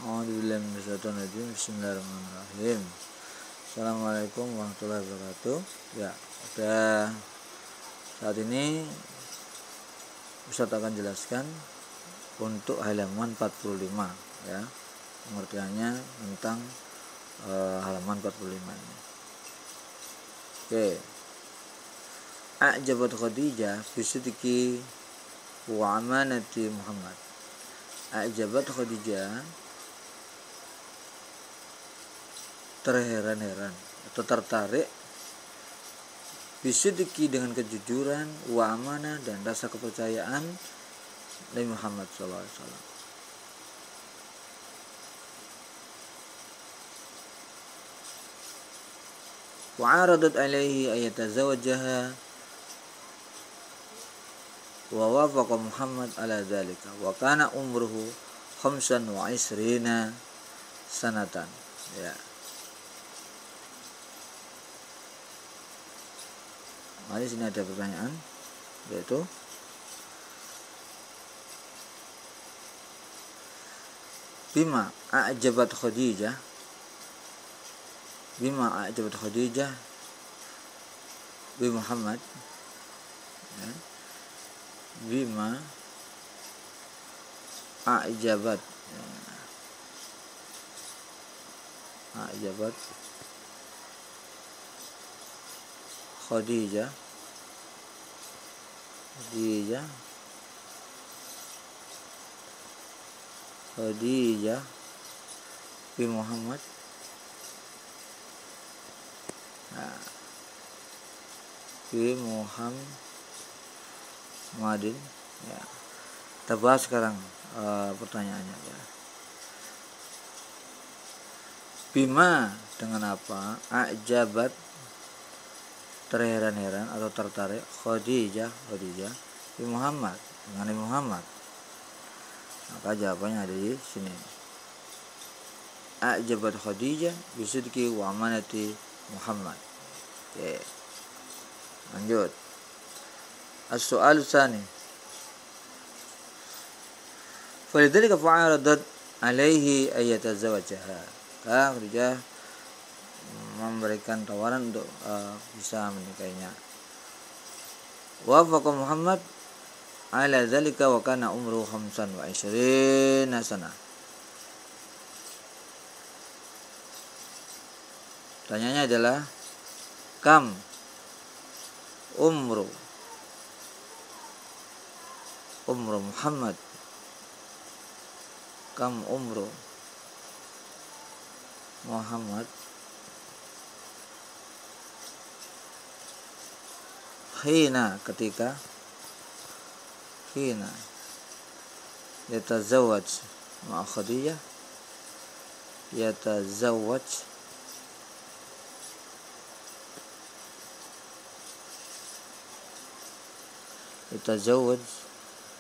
Bismillahirrahmanirrahim. Assalamualaikum warahmatullahi wabarakatuh. Ya, pada saat ini Ustadz akan jelaskan untuk halaman 45 ya. Pengertiannya tentang halaman 45 ini. Oke. A'jabat Khadijah bisidqi wa amanati Muhammad. A'jabat Khadijah, terheran-heran atau tertarik, bisidqi dengan kejujuran, wa amanah dan rasa kepercayaan Nabi Muhammad SAW. Wa aradat alaihi ayatazawwajaha wa wafaqa Muhammad ala dzalika wa kana umruhu 25 sanatan. Ya. Mari sini ada pertanyaan, yaitu bima a'jabat Khadijah bi Muhammad, ya. Bima a'jabat Khadijah bi Muhammad. Nah, bi Muhammadin, ya. Kita bahas sekarang pertanyaannya, ya. Bima, dengan apa? A'jabat, terheran-heran atau tertarik, Khadijah bi Muhammad, dengan Nabi Muhammad. Maka jawabannya ada di sini. A'jabat Khadijah bisidqi wa amanati Muhammad. Oke. Lanjut. As-soal tsani. Falidzalika fa'aradat alaihi ayatazawwajaha. Khadijah memberikan tawaran untuk bisa menikahinya. Wa wafaqa Muhammad ala dzalika wa kana umruhu 25 sanah. Pertanyaannya adalah kam umru Muhammad, kam umru Muhammad ketika yatazawwaj ma'a Khadijah, yatazawwaj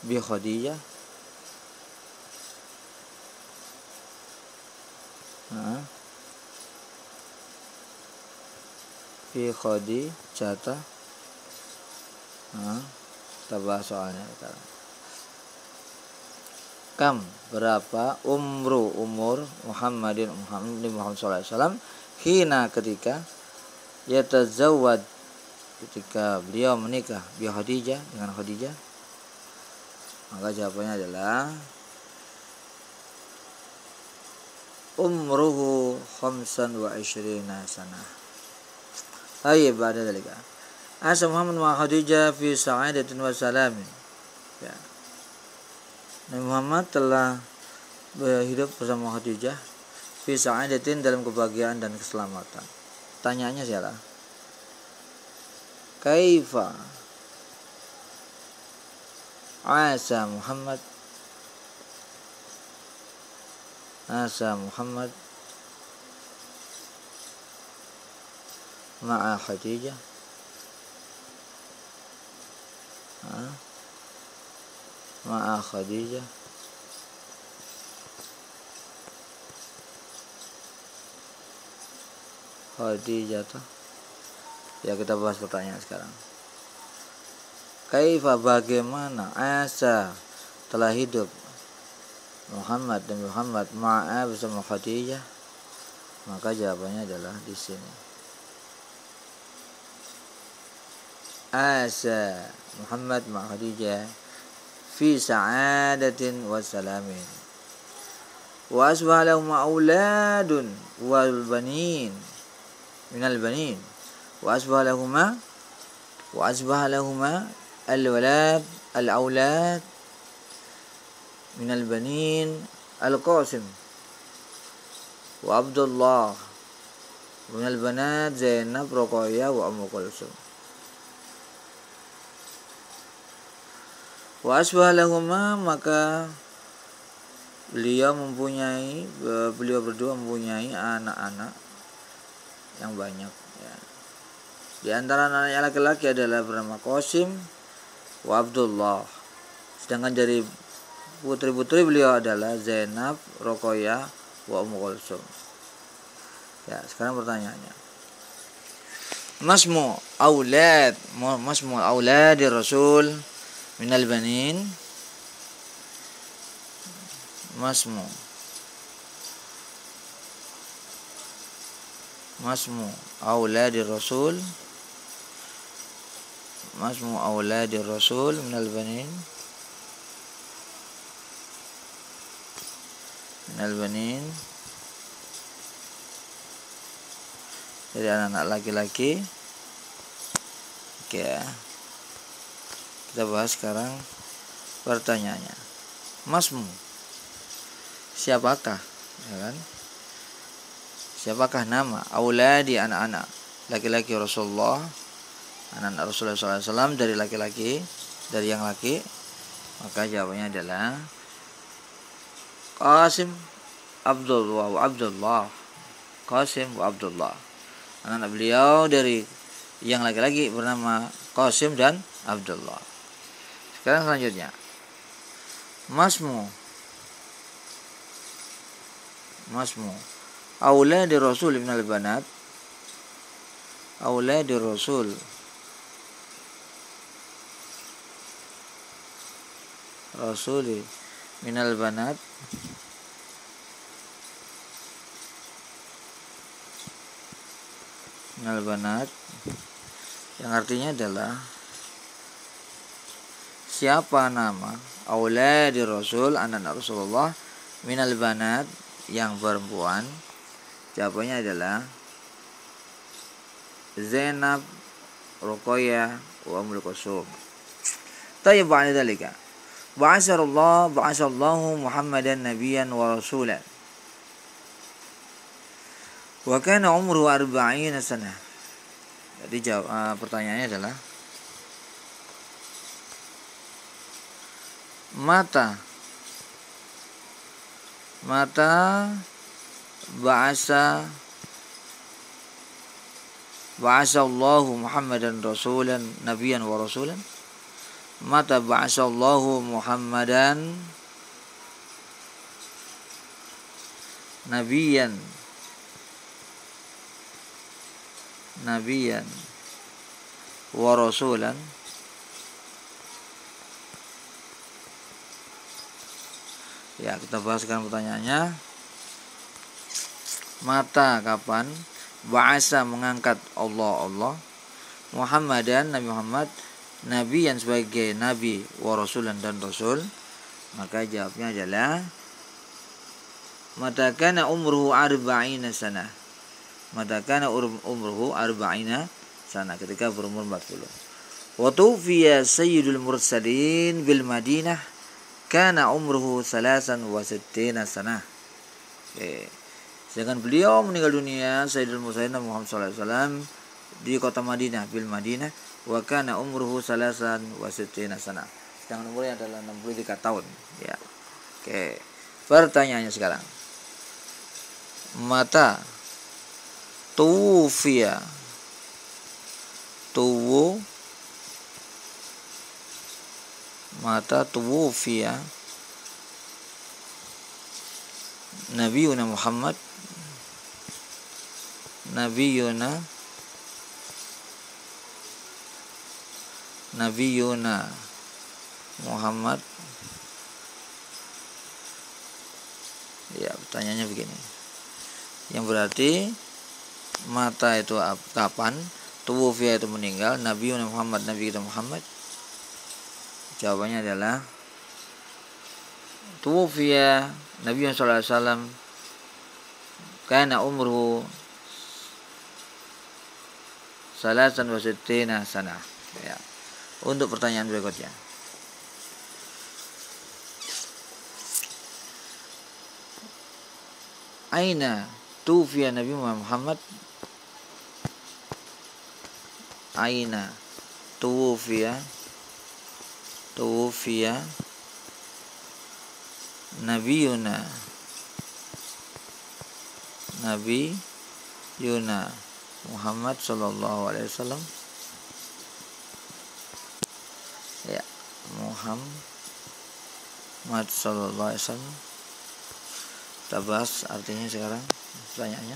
bi Khadijah, bi Khadijah. Kita bahas soalnya sekarang. Kam, berapa, umur Muhammad SAW, hina ketika, yatazawwad ketika beliau menikah bi Khadijah, dengan Khadijah. Maka jawabannya adalah umruhu 25 sanah. Hai ba'da dzalika asa Muhammad wa Khadijah fi sa'adatin wa salamin. Ya. Nabi Muhammad telah hidup bersama Khadijah fi sa'adatin, dalam kebahagiaan dan keselamatan. Tanyaannya siapa? Kaifa asa Muhammad ma'a Khadijah, ma'a Khadijah ya. Kita bahas pertanyaan sekarang. Kaifa, bagaimana, asa, telah hidup Muhammad dan Muhammad ma'a bersama Khadijah, maka jawabannya adalah di sini. Asa Muhammad ma'a Khadijah fi sa'adatin wa salamin. Wa asbaha lahum auladun wal banin minal banin. Wa asbaha lahuma al-walad al-aulad minal banin al-Qasim wa Abdullah minal banat Zainab, Ruqayyah wa Ummu Kulsum. Wa asbaha lahuma, maka beliau berdua mempunyai anak-anak yang banyak ya. Di antara anak-anaknya laki-laki adalah bernama Qasim wa Abdullah. Sedangkan dari putri-putri beliau adalah Zainab, Ruqayyah wa Ummu Kulsum. Ya, sekarang pertanyaannya. Masmu auladi Rasul minal banin. Masmu auladi Rasul minal banin dari anak-anak laki-laki. Oke ya. Kita bahas sekarang pertanyaannya. Masmu, siapakah, ya kan? Siapakah nama auladi, anak-anak laki-laki Rasulullah, anak-anak Rasulullah SAW dari laki-laki, dari yang laki? Maka jawabannya adalah Qasim, Abdullah. Qasim wa Abdullah. Anak-anak beliau dari yang laki-laki bernama Qasim dan Abdullah. Sekarang selanjutnya. Masmu auladi Rasul minal banat. Auladi Rasul minal banat. Yang artinya adalah siapa nama auladi Rasul, anak-anak Rasulullah, minal banat, yang perempuan. Jawabannya adalah Zainab, Ruqayyah wa Ummu Kulsum. Tayyib, ba'da dzalika ba'asallahu Muhammadan nabiyyan wa rasulan wa kana umruhu 40 sanah. Jadi pertanyaannya adalah mata ba'asallahu Muhammadan rasulan nabiyyan wa rasulan. Mata ba'asallahu Muhammadan nabiyyan wa rasulan. Ya, kita bahas sekarang pertanyaannya. Mata, kapan? Ba'asa, mengangkat Allah Muhammadan, Nabi Muhammad, Nabi yang sebagai Nabi, wa rasulan, dan Rasul. Maka jawabnya adalah mata kana umruhu 40 sanah. Mata kana umruhu 40 sanah, ketika berumur 40. Wa tufiya sayyidul mursalin bil Madinah kana umruhu 63 sanah. Sedangkan beliau meninggal dunia, Sayyidul Mursalin Muhammad SAW, di kota Madinah, bil Madinah, wa kana umruhu 63 sanah. Sedangkan umurnya adalah 63 tahun. Ya. Oke. Pertanyaannya sekarang. Mata tuwfiya Nabiyuna Muhammad Ya, pertanyaannya begini. Yang berarti mata itu kapan? Tuwufiya itu meninggal. Nabi Muhammad, Nabi kita Muhammad. Jawabannya adalah tuwufiya Nabi sallallahu alaihi wasallam kana umruhu salasan wa sittina sana. Ya. Untuk pertanyaan berikutnya. Aina tuwufiya Nabi Muhammad? Aina tuwufiya Nabiyuna Muhammad sallallahu alaihi wasallam. Ya, Muhammad sallallahu alaihi wasallam. Kita bahas artinya sekarang. Pertanyaannya,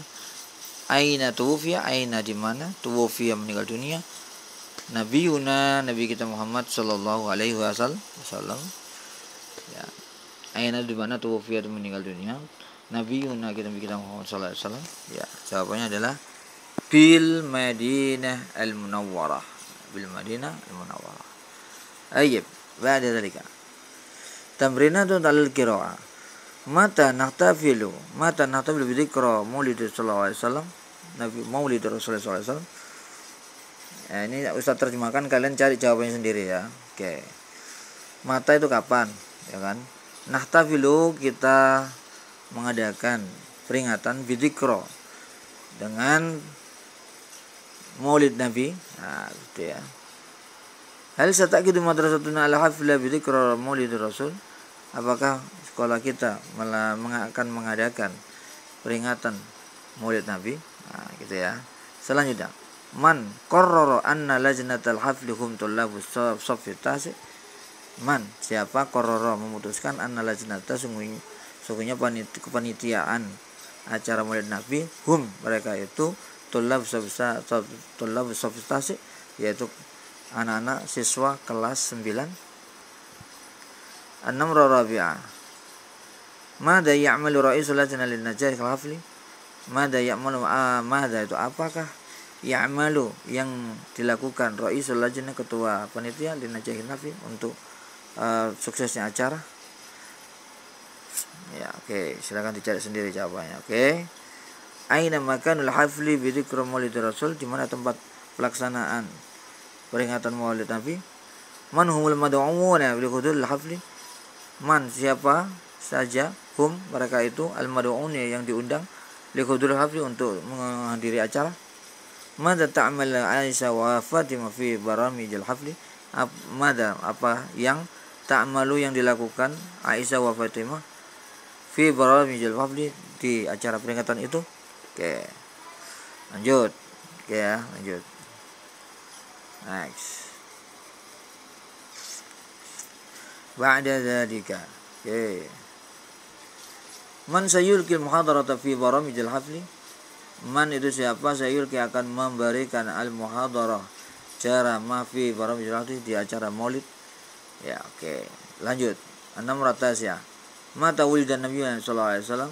aina tuwufiya, aina di mana? Tuwufiya meninggal dunia. Nabi kita Muhammad sallallahu alaihi wasallam. Ya. Aina di mana tuwufiya itu meninggal dunia? Nabi kita Muhammad sallallahu alaihi wasallam. Ya, jawabannya adalah bil Madinah al-Munawwarah. Bil Madinah al-Munawwarah. Ayyib, ba'da dzalika. Tamrinatun al-qira'ah. Mata nahtafilu bi dzikra Maulid sallallahu alaihi wasallam. Nabi Maulid Rasulullah sallallahu alaihi wasallam. Ya, ini Ustaz terjemahkan, kalian cari jawabannya sendiri ya. Oke. Mata itu kapan? Ya kan? Nahtafilu kita mengadakan peringatan bidzikra dengan Maulid Nabi. Nah, gitu ya. Hal satakidu madrasatuna ala hafla bidzikra Maulid Rasul? Apakah sekolah kita akan mengadakan peringatan Maulid Nabi? Nah, gitu ya. Selanjutnya, man qarrara anna lajnatal hafli hum tullabus saffi tasi. Man, siapa qarrara memutuskan anna lajnata sungguhnya kepanitiaan acara Maulid Nabi, hum mereka itu tullabus saffi tasi, yaitu anak-anak siswa kelas 9. An-Namra Rabi'ah. Mada ya'malu ra'isul lajnah lin najah al-hafli? Mada ya'malu mada itu apakah ya'malu yang dilakukan ra'isul lajnah, ketua panitia lin najah al-hafli untuk suksesnya acara? Ya, oke, silakan dicari sendiri jawabannya. Oke. Aina makanul hafli bi dzikri Maulid Rasul? Di mana tempat pelaksanaan peringatan Maulid Nabi? Man humul mad'uuna bil hudul hafli? Man, siapa saja hum mereka itu al-mad'un yang diundang li hudul hafli untuk menghadiri acara. Mada ta'mal Aisyah wa Fatimah fi baramijil hafli? Apa yang ta'malu yang dilakukan Aisyah wa Fatimah fi baramijil hafli di acara peringatan itu? Oke. Lanjut. Oke ya, lanjut. Next. Ba'da dzalika. Oke. Man sayulqil muhadarata fi baramijil hafli? Man itu siapa? Sayulqi akan memberikan al-muhadarah ceramah fi baramijil hafli di acara Maulid. Ya, oke. Lanjut. 600 ya. Mata wulidan Nabi sallallahu alaihi wasallam?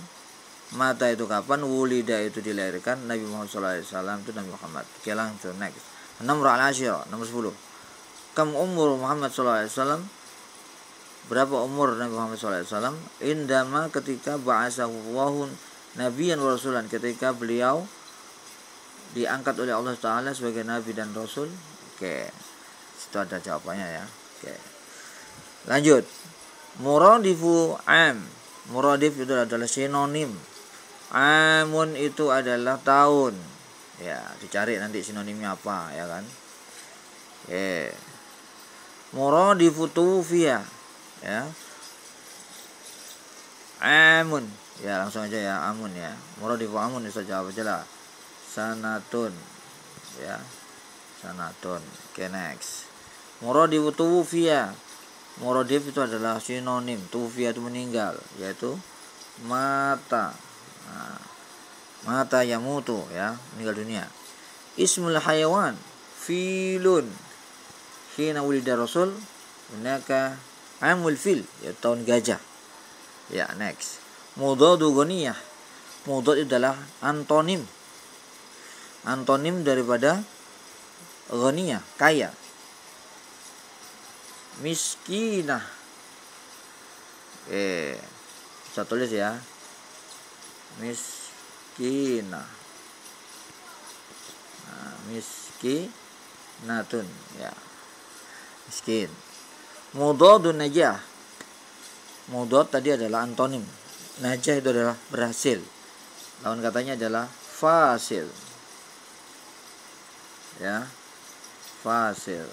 Mata itu kapan? Wulida itu dilahirkan Nabi Muhammad sallallahu alaihi wasallam, itu Nabi Muhammad. Oke, langsung next. 610. Nomor 10. Kam umur Muhammad sallallahu alaihi wasallam? Berapa umur Nabi Muhammad SAW? Indama ketika ba'asahu Allahu Nabiyan wa Rasulan, ketika beliau diangkat oleh Allah Ta'ala sebagai Nabi dan Rasul. Oke, itu ada jawabannya ya. Oke, lanjut. Muradifu am. Muradif itu adalah sinonim. Amun itu adalah tahun. Ya, dicari nanti sinonimnya apa ya kan. Oke. Muradifu tufiya. Ya, amun ya, langsung aja ya, amun ya. Muradifu amun bisa jawab aja lah. Sanatun ya, sanatun. Oke, next. Muradifu tufiya. Muradif itu adalah sinonim. Tufiya itu meninggal, yaitu mata. Nah, mata yamutu ya, meninggal dunia. Ismul hayawan filun. Hina wulida Rasul hunaka amul fil, ya tahun gajah. Ya, next. Mudhadu ghaniyah. Mudhad adalah antonim daripada ghaniyah, kaya. Miskinah. Bisa tulis ya. Miskinah. Nah, miskinatun ya. Miskin. Mudhadun najah. Mudhad tadi adalah antonim. Najah itu adalah berhasil. Lawan katanya adalah fasil. Ya. Fasil.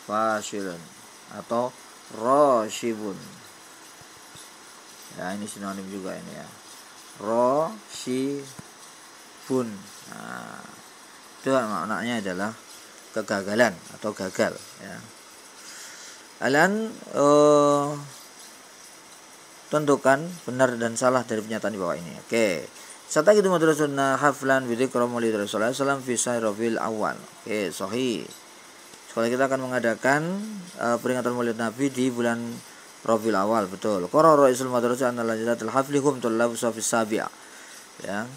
Fasilun atau roshibun. Ya, ini sinonim juga ini ya. Roshibun. Nah, itu maknanya adalah kegagalan atau gagal ya. Kalian tentukan benar dan salah dari pernyataan di bawah ini. Oke. Sata gitu madrasuna haflan bi dzikra maulid Rasulullah sallallahu alaihi wasallam fi Rabiul Awwal. Oke, sahih. Sekolah kita akan mengadakan peringatan Maulid Nabi di bulan Rabiul Awal, betul. Qara ra'isul madrasah anna lajilatul hafli hum tullab safis sabi'ah. Ya.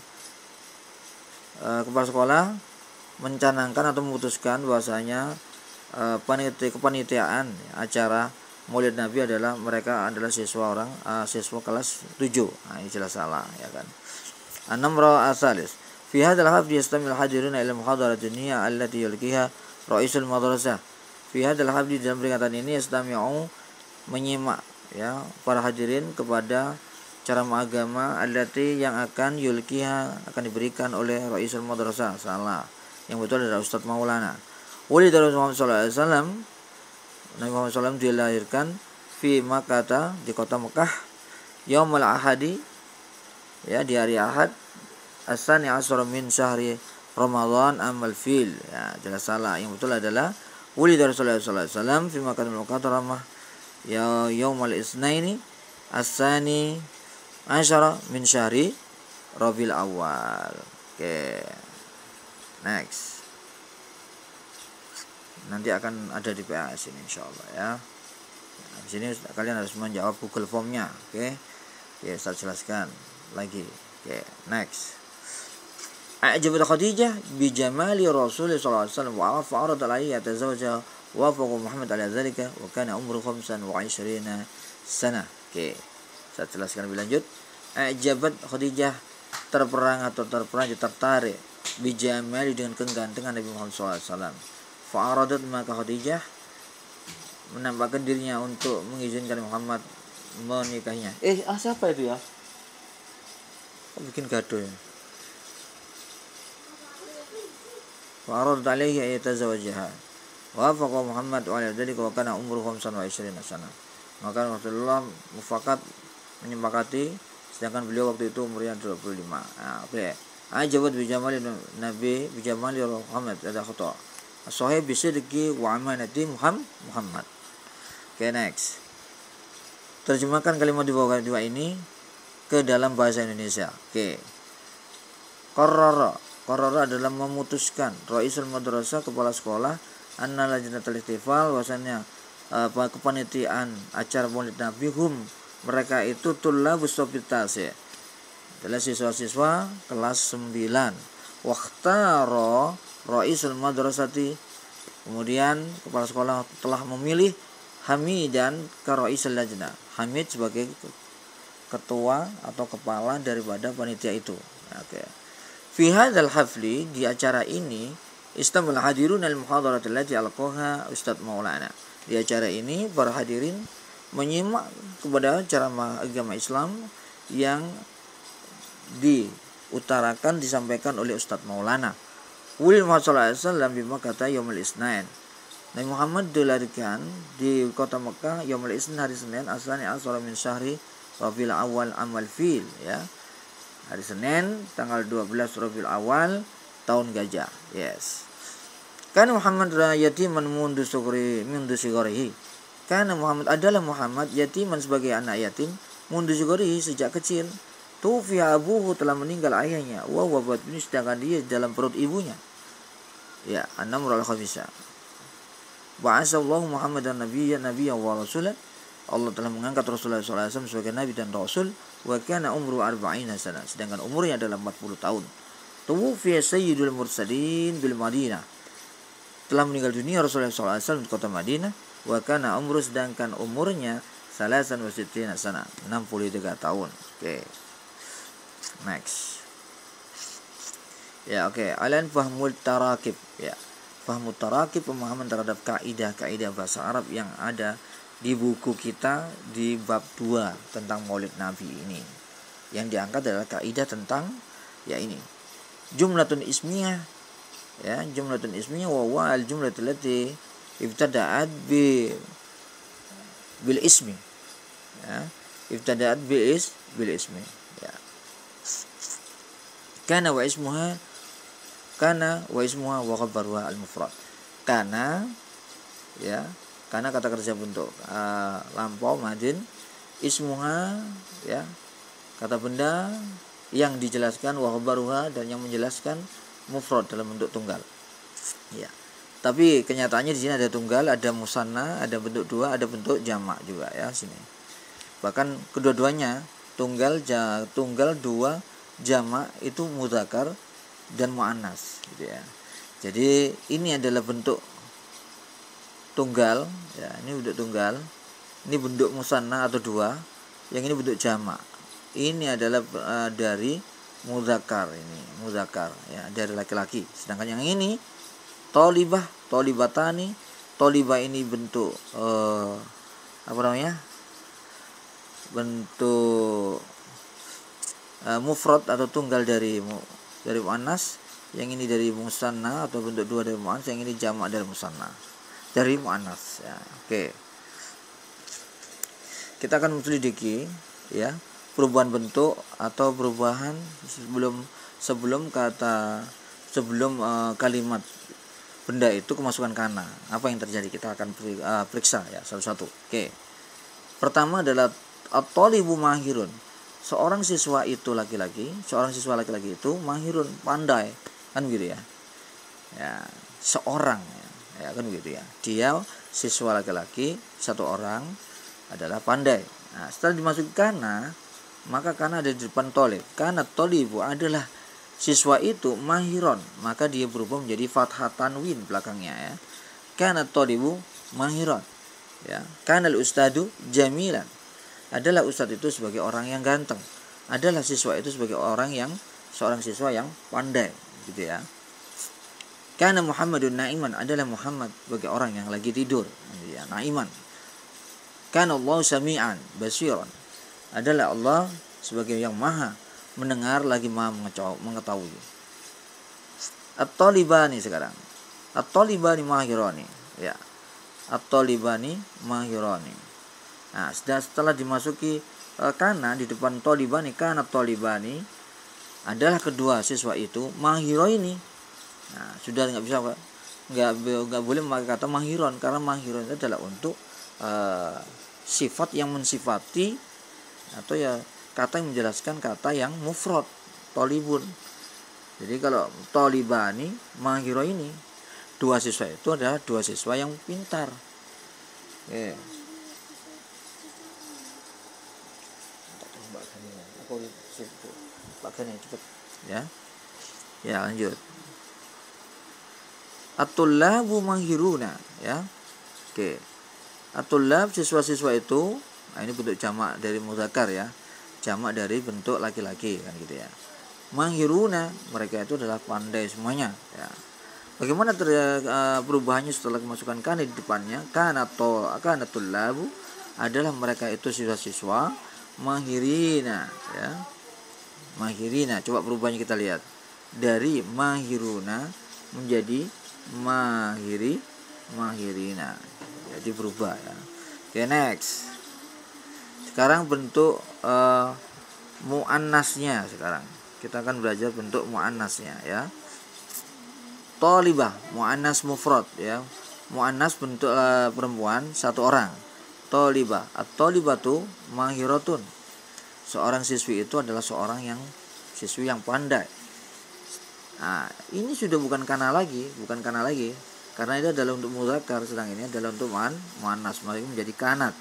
Kepala sekolah mencanangkan atau memutuskan bahwasanya kepanitiaan acara Maulid Nabi mereka adalah siswa kelas 7. Nah, ini jelas salah ya kan. An-namra asalis. Fi hadzal hafli yastamil hadiruna ila muhadaratin dunya allati yulqiha Ra'isul madrasah. Fi hadzal hafli, dalam peringatan ini yastami'u menyimak ya para hadirin kepada ceramah agama allati yang akan yulqiha akan diberikan oleh Ra'isul madrasah. Salah. Yang betul adalah Ustaz Maulana. Wali dari Muhammad sallallahu alaihi wasallam. Nabi Muhammad sallallahu alaihi wasallam dilahirkan fi Makkah, di kota Mekah, yaumul ahadi ya, di hari Ahad, as-sani asra min syahri Ramadan amal fil. Ya, jelas salah. Yang betul adalah wulida Rasulullah sallallahu alaihi wasallam fi Makkahul Mukarramah ya yaumul isnaini as-sani asyara min syahri Rabiul Awal. Oke. Next. Nanti akan ada di PAS ini insyaallah ya. Nah, di sini kalian harus menjawab Google Form-nya, oke? Oke, saya jelaskan lagi. Oke, next. A'jabat Khadijah bi jamali Rasulullah sallallahu alaihi wasallam wa fa'arad alaihi yatazawwaja wa faqa Muhammad ala dzalika wa kana umru 25 sana. Oke. Saya jelaskan lebih lanjut. A'jabat Khadijah tertarik bi jamali dengan kegantengan Nabi Muhammad sallallahu alaihi wasallam. Fa'aradat, maka Khadijah menampakkan dirinya untuk mengizinkan Muhammad menikahinya. Siapa itu ya? Bikin gaduh ya. Fa'arad alaihi ayatazawwajaha wa faqa Muhammad wa ala dzalika wa kana umruhu 25 sana. Maka Rasulullah mufakat menyepakati, sedangkan beliau waktu itu umurnya 25. Nah, oke. Ajabat bi jamali Nabi bi jamali Muhammad, ada khata. Sahih bisidqi wa amanati Muhammad. Oke, next. Terjemahkan kalimat di bawah dua ini ke dalam bahasa Indonesia. Oke. Qarrara adalah memutuskan. Ra'isul madrasah, kepala sekolah, anna lajnatul ihtifal, bahwasanya kepanitiaan acara Maulid Nabi mereka itu tullabus sofitase, adalah siswa-siswa kelas 9. Waqtara Ra'isul madrasati, kemudian kepala sekolah telah memilih Hamidan ka Ra'isul lajnah, Hamid sebagai ketua atau kepala daripada panitia itu. Oke. Fi hadzal hafli, di acara ini, istamal hadirun al-muhadarat allati alqaha Ustaz Maulana. Di acara ini para hadirin menyimak kepada ceramah agama Islam yang diutarakan, disampaikan oleh Ustaz Maulana. Wulid Muhammad sallallahu alaihi wasallam di Makkah yaumul isnain. Nabi Muhammad dilahirkan di kota Mekah yaumul isnain, hari Senin, asani asra min syahri Rabiul Awal amal fil ya. Hari Senin tanggal 12 Rabiul Awal tahun gajah. Yes. Karena Muhammad yatiman mundu sigarihi. Karena Muhammad adalah Muhammad yatiman, sebagai anak yatim, mundu sigarihi, sejak kecil. Tufiya abuhu, telah meninggal ayahnya, wa wabat ini, sedangkan dia dalam perut ibunya. Ya, an-namr al-khamisa. Ba'asallahu Muhammadan nabiyyan wa rasulan. Allah telah mengangkat Rasulullah SAW sebagai nabi dan rasul. wa kana umru 40 sana, sedangkan umurnya adalah 40 tahun. Tuwfiya sayyidul mursalin bil Madinah, telah meninggal dunia Rasulullah SAW di kota Madinah. Wa kana umru, sedangkan umurnya salasan wa sittina sana, 63 tahun. Oke. Next. Ya, oke. Alan fahmul tarakib, ya. Fahmul tarakib, pemahaman terhadap kaidah-kaidah bahasa Arab yang ada di buku kita di bab 2 tentang Maulid Nabi ini. Yang diangkat adalah kaidah tentang ya ini. Jumlatun ismiyah, ya, jumlatun ismiyah wa huwa al jumlatul lati ibtada'at bil ismi, ya, ibtada'at bil ismi, ya. Kana wa ismuha wa khabaruha al mufrad. Kana, ya, karena kata kerja bentuk lampau madin, ismuha, ya, kata benda yang dijelaskan, wa khabaruha, dan yang menjelaskan mufrad dalam bentuk tunggal, ya. Tapi kenyataannya di sini ada tunggal, ada musanna, ada bentuk dua, ada bentuk jamak juga, ya, sini. Bahkan kedua-duanya tunggal dua, jamak itu mudzakkar dan muannas, gitu ya. Jadi ini adalah bentuk tunggal, ya, ini bentuk tunggal, ini bentuk musanna atau dua, yang ini bentuk jamak. Ini adalah dari mudzakkar, ini mudzakkar, ya, dari laki-laki. Sedangkan yang ini tolibah, tolibatani, tolibah ini bentuk bentuk mufrad atau tunggal dari muannas, yang ini dari musanna atau bentuk dua dari muannas, yang ini jamak dari musanna dari muannas, ya. Oke. Kita akan menselidiki, ya, perubahan bentuk atau perubahan sebelum kalimat benda itu kemasukan kana. Apa yang terjadi? Kita akan periksa, ya, satu-satu. Oke. Pertama adalah at-thalibu mahirun. Seorang siswa laki-laki itu mahirun, pandai, kan gitu ya. Ya, seorang, ya, kan gitu ya. Dia siswa laki-laki satu orang adalah pandai. Nah, setelah dimasuki kana, maka kana ada di depan tolib. Kana tolibu adalah siswa itu mahiron, maka dia berubah menjadi fathah tanwin belakangnya, ya. Kana tolibu mahiron, ya. Kana al-ustadu jamilan, adalah ustadz itu sebagai orang yang ganteng, adalah siswa itu sebagai seorang siswa yang pandai, gitu ya. Kana Muhammadun naiman, adalah Muhammad sebagai orang yang lagi tidur, ya, naiman. Kana Allah sami'an basiran, adalah Allah sebagai yang maha mendengar lagi maha mengetahui. At-talibani sekarang. At-talibani mahirani, ya. At-talibani mahirani. Nah, setelah dimasuki kana di depan talibani, kana talibani adalah kedua siswa itu mahironi. Nah, sudah nggak boleh memakai kata mahiron, karena mahiron itu adalah untuk sifat yang mensifati atau ya kata yang menjelaskan kata yang mufrad, tolibun. Jadi kalau tolibani mahiro ini, dua siswa itu adalah dua siswa yang pintar. Oke. Cepet, ya. Ya, lanjut. At-tullabu mahiruna, ya. Oke. At-tullab siswa-siswa itu, nah ini bentuk jamak dari mudzakkar, ya. Jamak dari bentuk laki-laki, kan gitu ya. Mahiruna, mereka itu adalah pandai semuanya, ya. Bagaimana perubahannya setelah kemasukan kana di depannya? Kana tullabu adalah mereka itu siswa-siswa mahirina, ya. Mahirina, coba perubahannya kita lihat. Dari mahiruna menjadi mahirina. Jadi berubah, ya. Oke, next. Sekarang bentuk muannasnya sekarang. Kita akan belajar bentuk muannasnya, ya. Thalibah, muannas mufrad, ya. Muannas bentuk perempuan satu orang. Thalibah, at-thalibatu mahiratun. Seorang siswi itu adalah siswi yang pandai. Nah, ini sudah bukan kana lagi, karena itu adalah untuk mudzakkar, sedang ini adalah untuk muannas, maka menjadi kanat.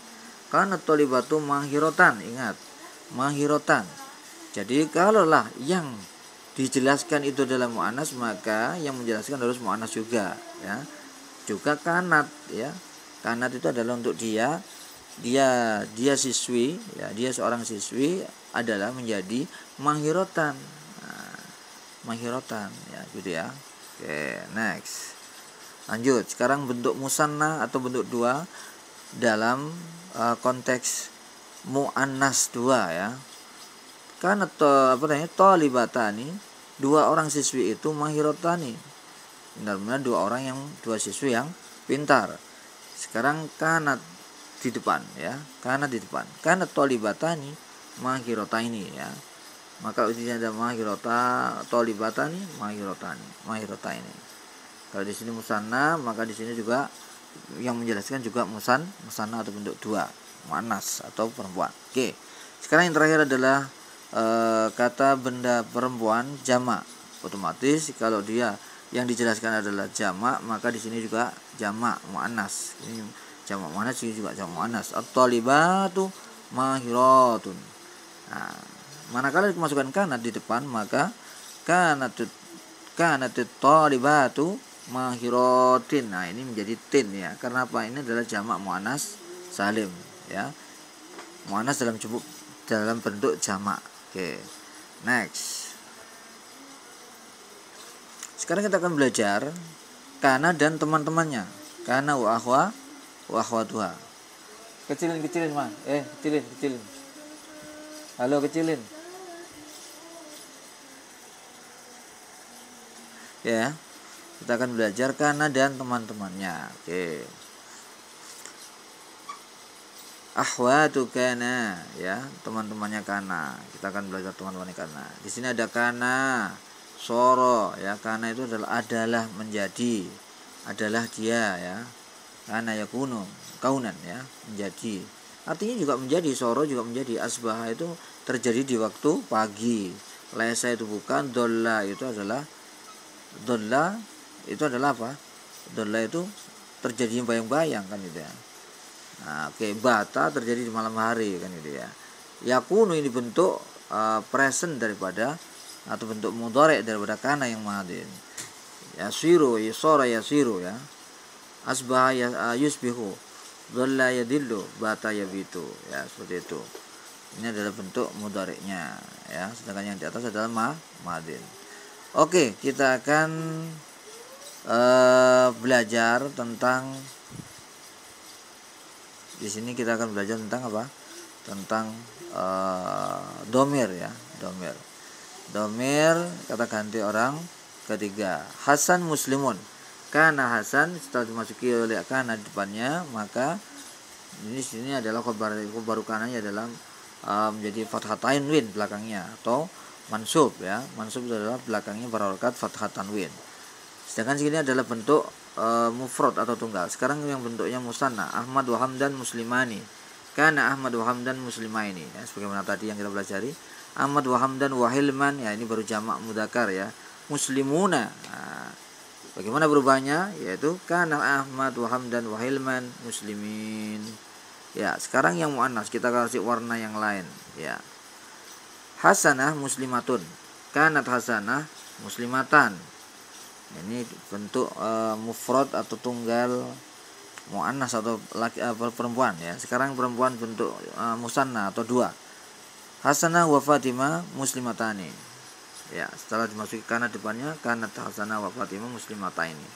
Kanat thalibatu mahiratan, ingat. mahirotan. Jadi kalaulah yang dijelaskan itu adalah mu'annas, maka yang menjelaskan harus mu'annas juga, ya. Juga kanat, ya. Kanat itu adalah untuk dia siswi, ya, dia seorang siswi adalah menjadi mahirotan. Nah, mahirotan, ya, gitu ya. Oke, next. Lanjut, sekarang bentuk musanna atau bentuk dua dalam konteks mu'annas dua, ya. Kan atau tolibatani, dua orang siswi itu mahirotani, benar-benar dua siswi yang pintar. Sekarang kanat di depan, ya, kanat di depan, kanat tolibatani mahirotaini, ya. Maka di sini ada mahirota, tolibatani, mahirotaini. Kalau di sini musanna, maka di sini juga yang menjelaskan juga musanna atau bentuk dua, muannas atau perempuan. Oke. Sekarang yang terakhir adalah kata benda perempuan jamak. Otomatis kalau dia yang dijelaskan adalah jamak, maka di sini juga jamak muannas. Ini jamak muannas, ini juga jamak muannas. At-thalibatu mahiratun. Nah, manakala dimasukkan kanat di depan, maka kanatut thalibatu mahiratin. Nah, ini menjadi tin, ya. Karena apa? Ini adalah jamak muannas salim, ya. Muannas dalam bentuk jamak. Oke. Next. Sekarang kita akan belajar kana dan teman-temannya. Kana wa akhwatuha. Kecilin, Mas. Kecilin. Halo, kecilin. Ya. Kita akan belajar kana dan teman-temannya. Oke. Akhwatu kana, ya, teman-temannya kana. Kita akan belajar teman-temannya kana. Di sini ada kana, soro, ya. Kana itu adalah menjadi, adalah dia, ya. Kana yakunu, kaunan, ya, menjadi. Artinya juga menjadi, soro juga menjadi. Asbaha itu terjadi di waktu pagi. Laisa itu bukan, dolla itu adalah apa? Dolla itu terjadi bayang-bayang, kan gitu, ya. Nah, oke, bata terjadi di malam hari, kan gitu, ya. Yakunu ini bentuk present daripada atau bentuk mudhari' daripada kana yang madin. Yasiru, yasara yasiru, ya. Asbaha yusbihu, dhalla yadillu, bata yabitu, ya, seperti itu. Ini adalah bentuk mudhari'nya, ya. Sedangkan yang di atas adalah madin. Oke, kita akan belajar tentang, di sini kita akan belajar tentang apa? Tentang domir, ya, domir. Domir kata ganti orang ketiga. Hasan muslimun. Karena Hasan setelah dimasuki oleh kana di depannya, maka ini sini adalah khabar kananya adalah menjadi fathah tanwin belakangnya atau mansub, ya. Mansub itu adalah belakangnya berharokat fathah tanwin. Sedangkan sini adalah bentuk mufrad atau tunggal. Sekarang yang bentuknya musanna, Ahmad wa Hamdan muslimani. Kana Ahmad wa Hamdan muslimaini, ya, sebagaimana tadi yang kita pelajari. Ahmad wa Hamdan wa Hilman, ya, ini baru jamak mudzakkar, ya. Muslimuna. Nah, bagaimana berubahnya? Yaitu kana Ahmad wa Hamdan wa Hilman muslimin. Ya, sekarang yang muannas kita kasih warna yang lain, ya. Hasanah muslimatun. Kanat hasanah muslimatan. Ini bentuk mufrad atau tunggal muannas atau laki perempuan, ya. Sekarang perempuan bentuk musanna atau dua. Hasanah wa Fatimah muslimatani. Ya, setelah dimasuki kana depannya, kanat hasanah wa Fatimah muslimataini.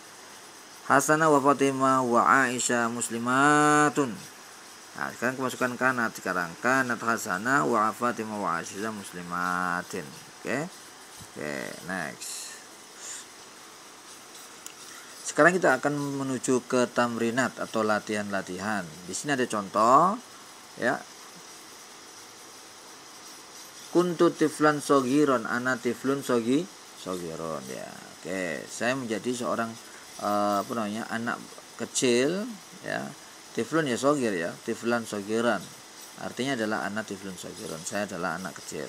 Hasanah wa Fatimah wa Aisyah muslimatun. Nah, sekarang kemasukan kanat sekarang. Kanat hasanah wa Fatimah wa Aisyah muslimatin. Oke, next. Sekarang kita akan menuju ke tamrinat atau latihan-latihan. Di sini ada contoh, ya. Kuntu tiflan sogiron, ana tiflun sogiron, ya. Oke, saya menjadi seorang anak kecil, ya. Tiflun ya sogir, ya. Tiflan sogiran. Artinya adalah anak tiflun sogiron. Saya adalah anak kecil.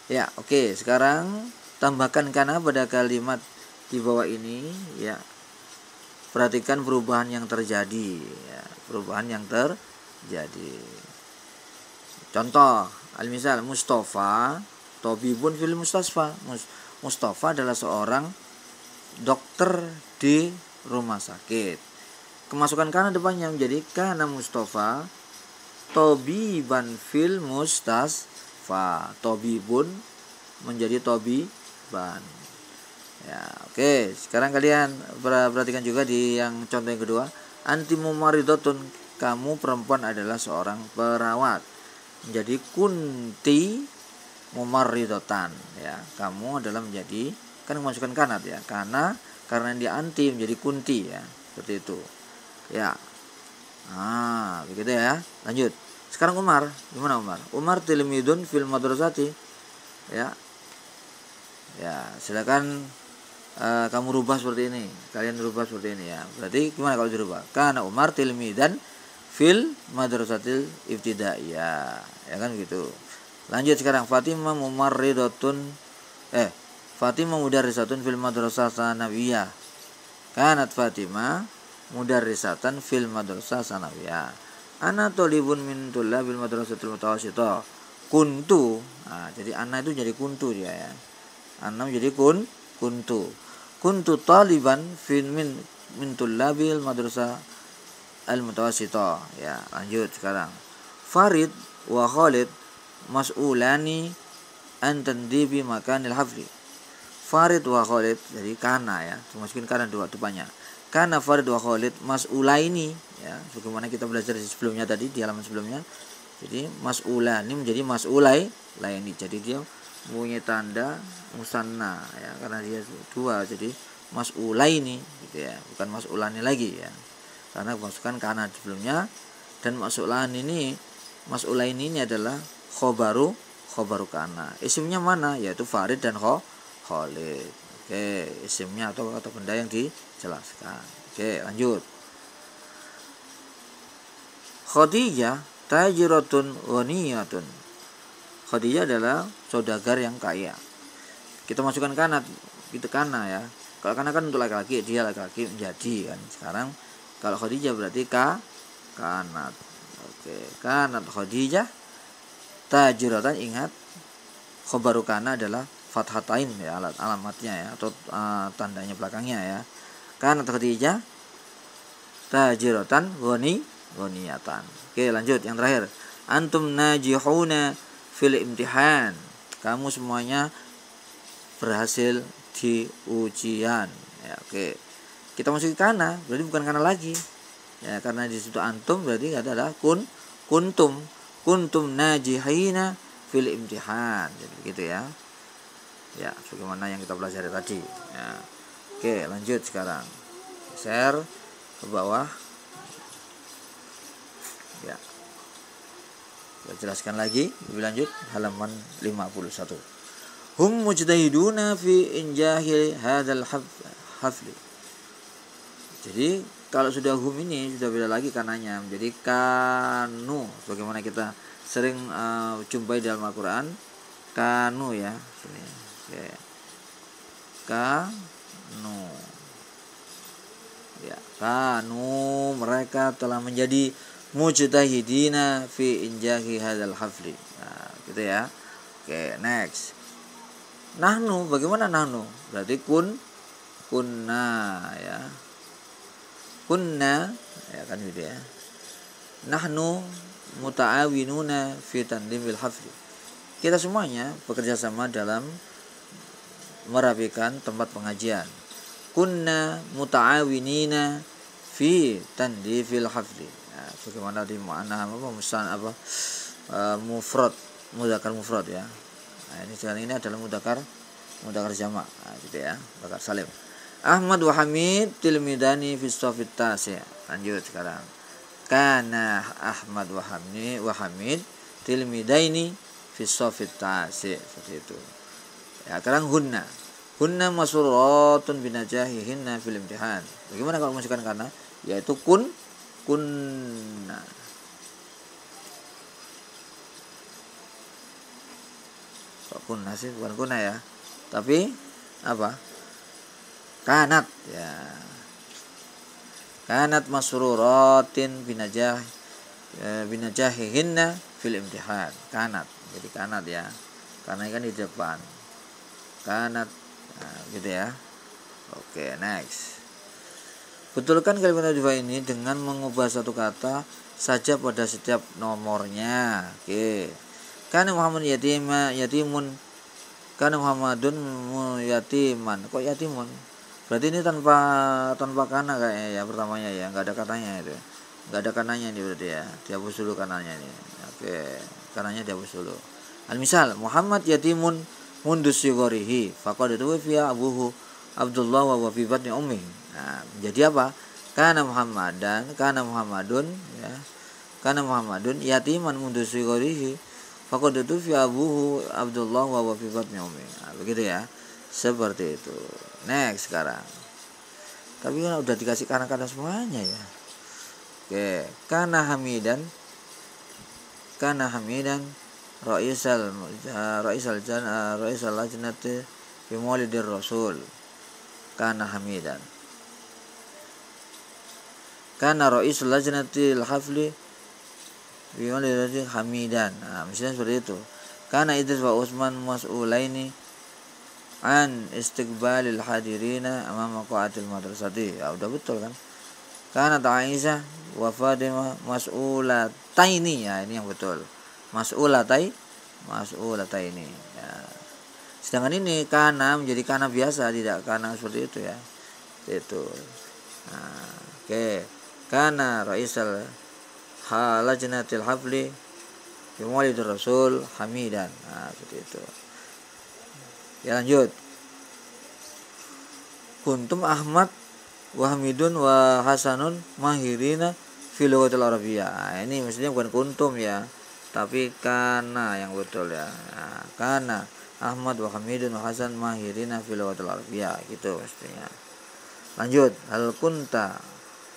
Ya, oke. Sekarang tambahkan kana pada kalimat di bawah ini, ya. Perhatikan perubahan yang terjadi, ya. Perubahan yang terjadi. Contoh, Al-misal Mustafa tabibun fil mustasfa. Mustafa adalah seorang dokter di rumah sakit. Kemasukan kana depannya menjadi kana Mustafa tabiban fil mustasfa. Tabibun menjadi tabiban. Ya, oke. Sekarang kalian perhatikan juga di yang contoh yang kedua. Anti mumaridotun, kamu perempuan adalah seorang perawat. Menjadi kunti mumarridotan, ya. Kamu adalah menjadi, kan memasukkan kanat ya. Karena dia anti menjadi kunti ya. Seperti itu. Ya. Nah, begitu ya. Lanjut. Sekarang Umar, gimana Umar? Umar tilmidun fil madrasati. Ya. Ya, silakan kamu rubah seperti ini. Kalian rubah seperti ini ya. Berarti gimana kalau dirubah? Karena Umar tilmidan fil madrasatil ibtidaiyah. Ya kan gitu. Lanjut sekarang Fatimah mumarridatun Fatimah mudarrisatun fil madrasah sanawiyah. Kanat Fatimah mudarrisatan fil madrasah sanawiyah. Ana thalibun min tullabil madrasatil mutawassithah. Kuntu. Nah, jadi ana itu jadi kuntu dia ya. Ana menjadi kuntu. Kuntu taliban min tullabil madrasah al mutawassithah. Ya, lanjut sekarang. Farid wa Khalid mas'ulani an tandibi makanil hafli. Farid wa Khalid, jadi kana ya, masukin kana dua depannya. Kana Farid wa Khalid mas'ulaini ya, sebagaimana kita belajar di sebelumnya tadi di halaman sebelumnya. Jadi mas'ulani menjadi mas'ulai laini. Jadi dia mempunyai tanda musanna ya, karena dia dua, jadi mas'ulaini gitu ya, bukan mas'ulani lagi ya. Karena masukkan kana sebelumnya, dan mas'ulani ini adalah khobaru kana. Isimnya mana? Yaitu Farid dan Khalid. Oke, isimnya atau kata benda yang dijelaskan. Oke, lanjut. Khadijah tajiratun ghaniyatun. Khadijah adalah saudagar yang kaya. Kita masukkan kana, gitu kana ya. Kalau kana kan untuk laki-laki, dia laki-laki menjadi kan. Sekarang kalau Khadijah berarti kanat. Oke, kanat Khadijah tajiratan. Ingat, khobaru kana adalah fathatain ya, alamatnya ya, atau tandanya belakangnya ya. Kanat Khadijah tajiratan ghaniyatan. Oke, lanjut yang terakhir. Antum najihuna fil imtihan. Kamu semuanya berhasil di ujian. Ya, oke. Kita masuk ke kana, berarti bukan kana lagi. Ya, karena di situ antum berarti adalah kuntum najihina fil imtihan. Jadi begitu ya. Ya, sebagaimana yang kita pelajari tadi. Ya. Oke, lanjut sekarang. Share ke bawah. Ya. Kita jelaskan lagi lebih lanjut halaman 51. Hum mujtahiduna fi injahil hadzal hafli. Jadi kalau sudah hum ini sudah beda lagi kananya menjadi kanu, sebagaimana kita sering jumpai dalam Al-Qur'an. Kanu ya, sini. Oke. Kanu. Ya, kanu mereka telah menjadi mujtahidina fi injahi hadzal hafli. Nah, gitu ya. Oke, next. Nahnu, bagaimana nahnu? Berarti kunna ya. Kunna ya kan gitu ya. Nahnu muta'awinuna fi tandimil hafli. Kita semuanya bekerja sama dalam merapikan tempat pengajian. Kunna muta'awinina fi tandifil hafli. Ya, bagaimana di mana mufrad, mudzakkar mufrad ya. Nah, ini sekarang ini adalah mudzakkar jamak. Nah, gitu ya, mudzakkar salim. Ahmad wa Hamid tilmidani fi shafit tasi'. Lanjut sekarang. Kana Ahmad wa Hamid tilmidaini fi shafit tasi'. Seperti itu. Ya, sekarang hunna masuratun binajahihinna fil imtihan. Bagaimana kalau masukkan kana? Yaitu kunna. Kunna sih bukan kuna ya, tapi apa? Kanat ya. Kanat masruratin binajahihinna fil imtihan. Kanat, jadi kanat ya, karena kan di depan kanat, nah, gitu ya. Oke, next. Betulkan kalimat dua ini dengan mengubah satu kata saja pada setiap nomornya. Oke. Kana Muhammad yatimun. Kana Muhammadun yatiman. Kok yatimun? Berarti ini tanpa kana kayaknya ya pertamanya ya, enggak ada katanya itu. Enggak ada kananya ini berarti ya. Dihapus dulu kananya ini. Oke, kananya dihapus dulu. Al-misal Muhammad yatimun mundu sigorihi faqad tuwfiya abuhu Abdullah wa fi batni ummi. Nah, jadi apa? Kana Muhammadun ya. Kana Muhammadun yatiman mundu sigorihi faqad tuwfiya abuhu Abdullah wa fi batni ummi. Nah, begitu ya. Seperti itu. Next sekarang. Tapi kan udah dikasih kana-kana semuanya ya. Oke, kana hamidan Raisal lajnati fi maulidir rasul. Kana hamidan. Kana raisul lajnati al-hafli fi maulidir hamidan. Nah, misalnya seperti itu. Kana Idris wa Utsman mas'ulaini an istiqbalil hadirina amama qa'atil madrasati. Ya udah betul kan? Kana Aisyah wa Fatimah mas'ulataini. Ya ini yang betul. Mas'ulataini ya. Sedangkan ini kana menjadi kana biasa, tidak kana seperti itu ya. Itu. Nah, oke. Kana raisal lajnatil hafli fi maulidir rasul hamidan. Nah, seperti itu. Ya lanjut. Kuntum Ahmad wa Hamidun wa Hasanun mahirina fil lughatil arabiyyah. Nah, ini maksudnya bukan kuntum ya, tapi kana yang betul ya. Nah, kana Ahmad wa Hamidun wa Hasan mahirina fil lughatil arabiyyah, gitu maksudnya. Lanjut. Hal kunta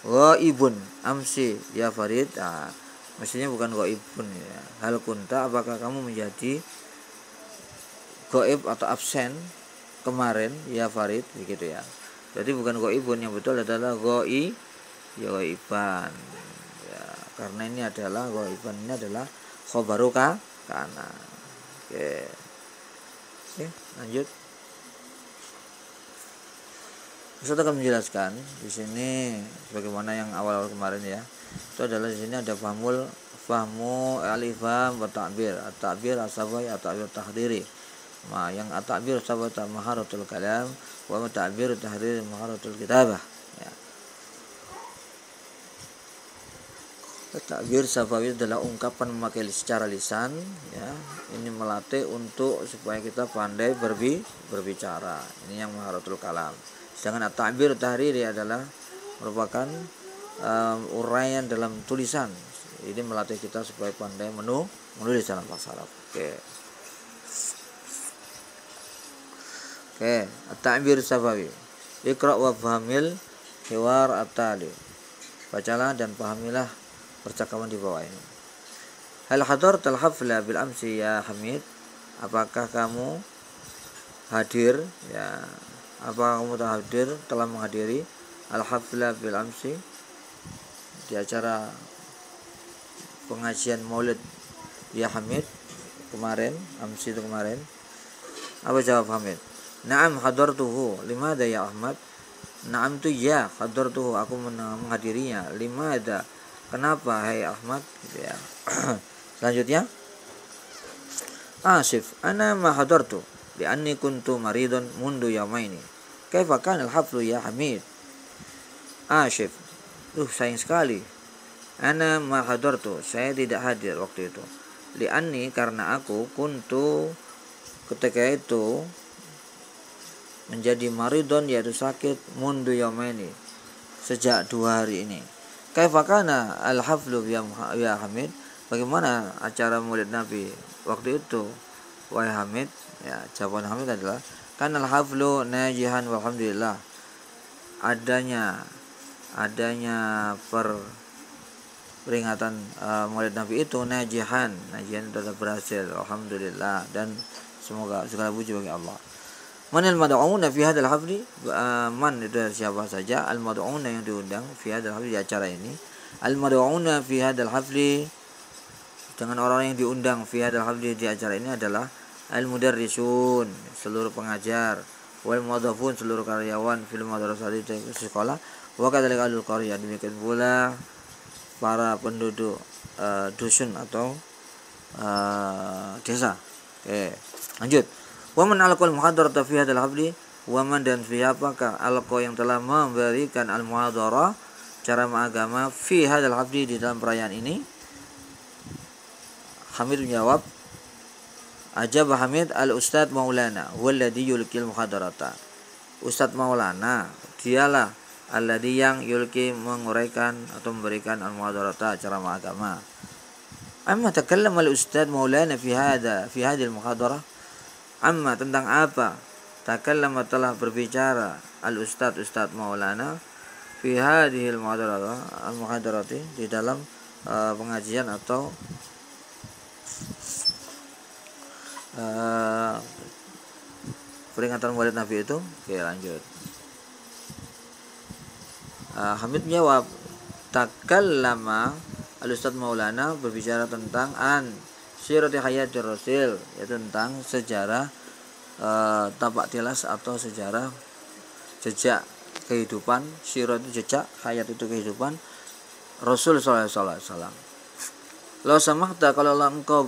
ghaibun amsi ya Farid. Nah, maksudnya bukan ghaibun ya. Hal kunta, apakah kamu menjadi ghaib atau absen kemarin ya Farid, begitu ya. Jadi bukan ghaibun, yang betul adalah ghaiban ya, karena ini adalah ghaiban, ini adalah khobaru kana. Oke, lanjut. Ustaz akan menjelaskan di sini bagaimana yang awal-awal kemarin ya. Itu adalah di sini ada fahmu alifam wa ta'bir, at-ta'bir as-sabai, at-ta'bir tahdiri. Nah, yang at-ta'bir as-sabai maharatul kalam wa ta'bir tahdiri maharatul kitabah ya. At-ta'bir sabawi adalah ungkapan memakai secara lisan ya. Ini melatih untuk supaya kita pandai berbicara. Ini yang maharatul kalam. Sedangkan at-ta'bir tahriri adalah merupakan uraian dalam tulisan. Ini melatih kita supaya pandai menulis dalam bahasa Arab. Oke, at-ta'bir sabawi. Iqra wa fahamil hiwar at-tali. Bacalah dan pahamilah percakapan di bawah ini. Hal hadartal hafla bil amsi ya Hamid? Apakah kamu hadir ya? Apakah kamu telah menghadiri al-hafla bil amsi, di acara pengajian Maulid ya Hamid kemarin? Amsi itu kemarin. Apa jawab Hamid? Naam hadartuhu. Limada ya Ahmad? Naam tu ya hadartuhu, aku menghadirinya. Limada, kenapa hai Ahmad? Gitu ya. Selanjutnya, Asif ana ma hadartu li'anni kuntu maridun mundu yaumaini. Kaifa kana al-haflu ya Hamid? Asif, sayang sekali. Ana ma hadartu, saya tidak hadir waktu itu. Li'anni, karena aku kuntu ketika itu menjadi maridun, yaitu sakit, mundu yaumaini, sejak 2 hari ini. Kaifa kana al-haflu ya Hamid? Bagaimana acara Maulid Nabi waktu itu wahai Hamid? Ya, jawaban Hamid adalah kana al-haflu najihan walhamdulillah. Adanya peringatan Maulid Nabi itu najihan itu adalah berhasil, alhamdulillah, dan semoga segala puji bagi Allah. Manil mad'una fi hadzal hafli, man itu siapa saja, al mad'una yang diundang fi hadzal hafli, di acara ini. Al mad'una fi hadzal hafli, dengan orang yang diundang fi hadal hafli di acara ini adalah al-mudarrisun, seluruh pengajar, wal muadzafun, seluruh karyawan fil madrasah di sekolah, wa kadzalika ahlul qaryah, demikian pula para penduduk dusun atau desa. Oke, lanjut. Wa man alqal muhadarata fi hadzal hafli, wa man dan siapakah alqa yang telah memberikan al-muhadarah cara agama fi hadzal hafli di dalam perayaan ini. Hamid menjawab, ajab Hamid al-Ustadz Maulana walladhi yulqil muhadarata. Ustadz Maulana dialah alladhi yang yulqi menguraikan atau memberikan al-muhadarata acara agama. Amma takallama al-Ustadz Maulana fi hadhihi al-muhadarah. Amma tentang apa takallama telah berbicara al-Ustadz Maulana fi hadhihi al-muhadarati di dalam pengajian atau peringatan Maulid Nabi itu. Oke, lanjut. Hamid menjawab, takallama al-Ustadz Maulana berbicara tentang sirati hayatir rasul, yaitu tentang sejarah tapak tilas atau sejarah jejak kehidupan. Sirat itu jejak, hayat itu kehidupan Rasul sallallahu alaihi wasallam. Law samahta, kalau engkau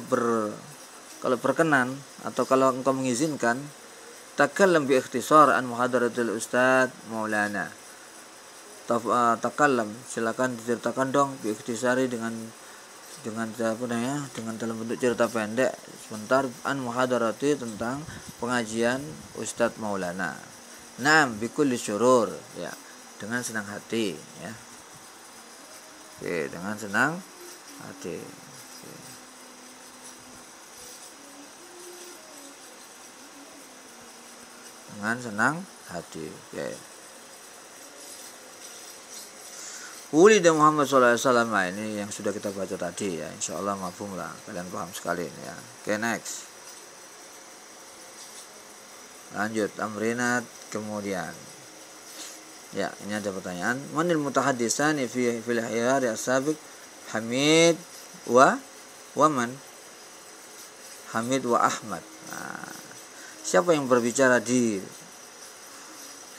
berkenan atau kalau engkau mengizinkan, takallam bi ikhtisar an muhadaratul Ustadz Maulana. Takallam, silakan diceritakan dong bi ikhtisari dengan dalam bentuk cerita pendek sebentar an muhadarati tentang pengajian Ustadz Maulana. Naam bikulli syurur, ya, dengan senang hati, ya. Oke, dengan senang hati. Oke. Dengan senang hati. Oke. Wulida Muhammad sallallahu alaihi wasallam, ini yang sudah kita baca tadi, ya. Insyaallah mafhum lah, kalian paham sekali ini, ya. Oke, next. Lanjut amrinat kemudian. Ya, ini ada pertanyaan. Manil mutahaddisani fil hiyar as-sabiq? Hamid wa man? Hamid wa Ahmad. Nah, siapa yang berbicara di